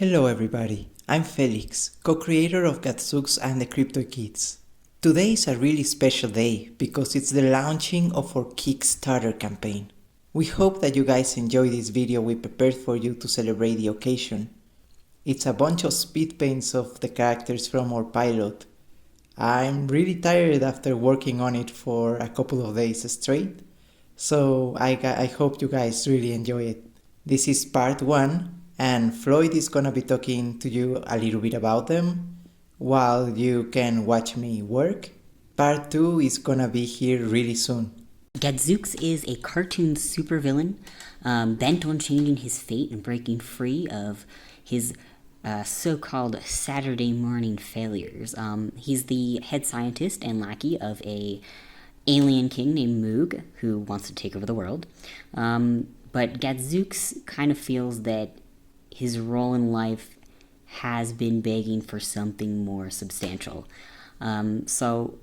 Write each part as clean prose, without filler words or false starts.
Hello everybody, I'm Felix, co-creator of Gadzooks and the Cryptoid Kids. Today is a really special day because it's the launching of our Kickstarter campaign. We hope that you guys enjoy this video we prepared for you to celebrate the occasion. It's a bunch of speed paints of the characters from our pilot. I'm really tired after working on it for a couple of days straight, so I hope you guys really enjoy it. This is part 1. And Floyd is gonna be talking to you a little bit about them while you can watch me work. Part 2 is gonna be here really soon. Gadzooks is a cartoon supervillain bent on changing his fate and breaking free of his so-called Saturday morning failures. He's the head scientist and lackey of a alien king named Moog who wants to take over the world. But Gadzooks kind of feels that his role in life has been begging for something more substantial. So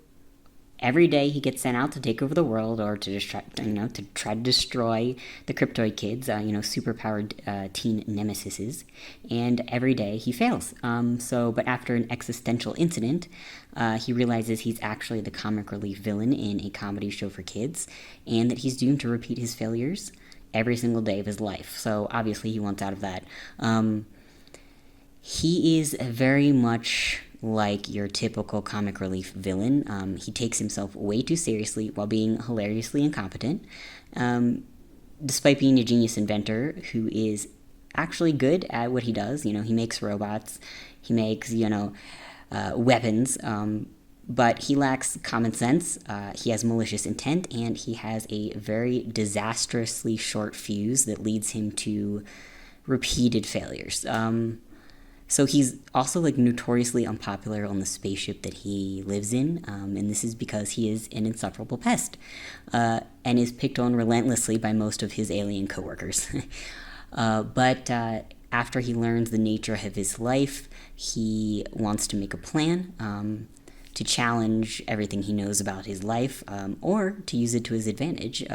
every day he gets sent out to take over the world or to try to destroy the Cryptoid kids, superpowered teen nemesises, and every day he fails. But after an existential incident, he realizes he's actually the comic relief villain in a comedy show for kids, and that he's doomed to repeat his failures every single day of his life. So obviously he wants out of that. He is very much like your typical comic relief villain. He takes himself way too seriously while being hilariously incompetent. Despite being a genius inventor who is actually good at what he does, he makes robots, he makes, weapons, but he lacks common sense, he has malicious intent, and he has a very disastrously short fuse that leads him to repeated failures. So he's also notoriously unpopular on the spaceship that he lives in, and this is because he is an insufferable pest, and is picked on relentlessly by most of his alien coworkers. But after he learns the nature of his life, he wants to make a plan to challenge everything he knows about his life, or to use it to his advantage,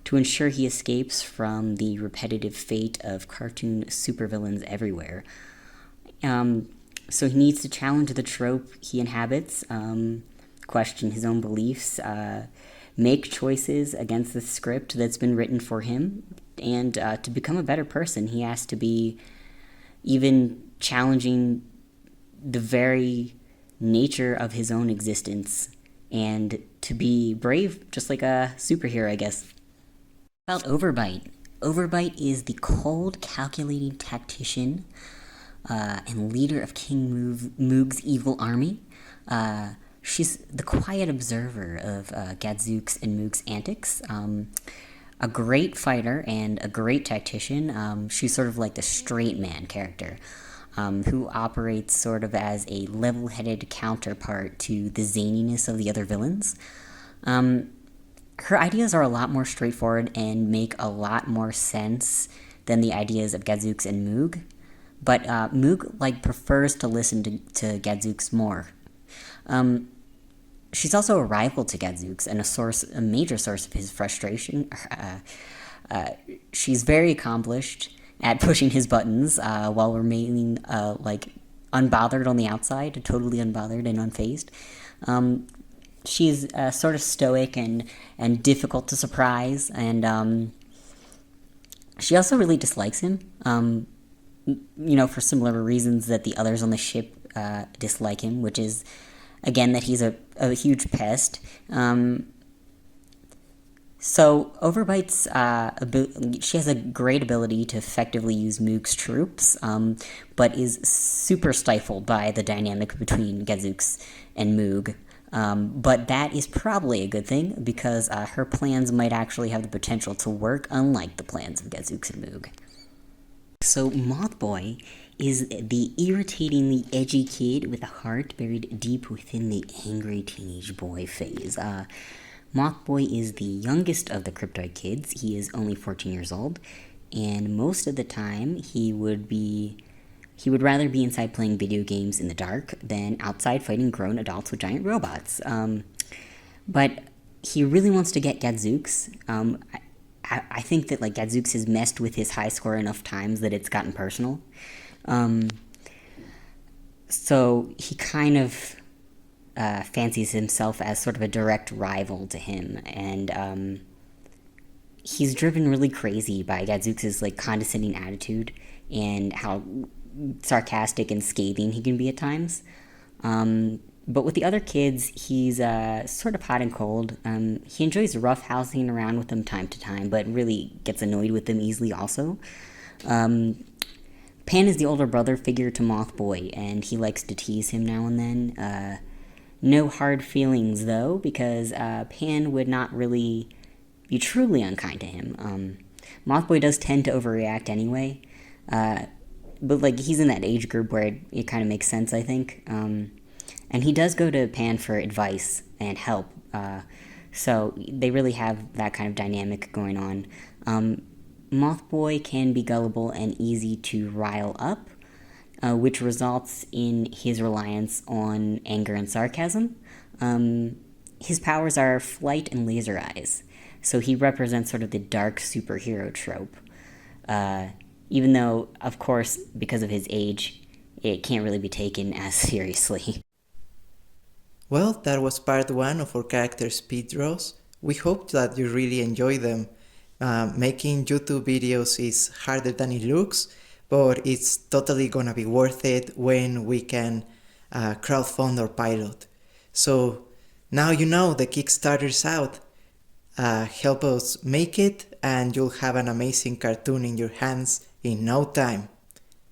to ensure he escapes from the repetitive fate of cartoon supervillains everywhere. So he needs to challenge the trope he inhabits, question his own beliefs, make choices against the script that's been written for him, and to become a better person, he has to be even challenging the very nature of his own existence, and to be brave, just like a superhero, I guess. About Overbite. Overbite is the cold, calculating tactician and leader of King Moog's evil army. She's the quiet observer of Gadzooks and Moog's antics. A great fighter and a great tactician. She's sort of like the straight man character, who operates sort of as a level-headed counterpart to the zaniness of the other villains. Her ideas are a lot more straightforward and make a lot more sense than the ideas of Gadzooks and Moog. But Moog prefers to listen to Gadzooks more. She's also a rival to Gadzooks and a major source of his frustration. She's very accomplished at pushing his buttons while remaining unbothered on the outside, totally unbothered and unfazed. She's sort of stoic and difficult to surprise, and she also really dislikes him, for similar reasons that the others on the ship dislike him, which is, again, that he's a huge pest. So Overbite's she has a great ability to effectively use Moog's troops, but is super stifled by the dynamic between Gadzooks and Moog. But that is probably a good thing, because her plans might actually have the potential to work, unlike the plans of Gadzooks and Moog. So Mothboy is the irritatingly edgy kid with a heart buried deep within the angry teenage boy phase. Mothboy is the youngest of the Cryptoid kids. He is only 14 years old, and most of the time he would rather be inside playing video games in the dark than outside fighting grown adults with giant robots. But he really wants to get Gadzooks. I think that Gadzooks has messed with his high score enough times that it's gotten personal. So he kind of fancies himself as sort of a direct rival to him, and he's driven really crazy by Gadzooks' like condescending attitude and how sarcastic and scathing he can be at times. But with the other kids, he's sort of hot and cold. He enjoys roughhousing around with them time to time, but really gets annoyed with them easily also. Pan is the older brother figure to Mothboy, and he likes to tease him now and then. No hard feelings, though, because Pan would not really be truly unkind to him. Mothboy does tend to overreact anyway, but like he's in that age group where it kind of makes sense, I think. And he does go to Pan for advice and help, so they really have that kind of dynamic going on. Mothboy can be gullible and easy to rile up, which results in his reliance on anger and sarcasm. His powers are flight and laser eyes, so he represents sort of the dark superhero trope. Even though, of course, because of his age, it can't really be taken as seriously. Well, that was part 1 of our character speed draws. We hope that you really enjoy them. Making YouTube videos is harder than it looks, but it's totally gonna be worth it when we can crowdfund our pilot. So now you know the Kickstarter's out. Help us make it and you'll have an amazing cartoon in your hands in no time.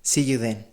See you then.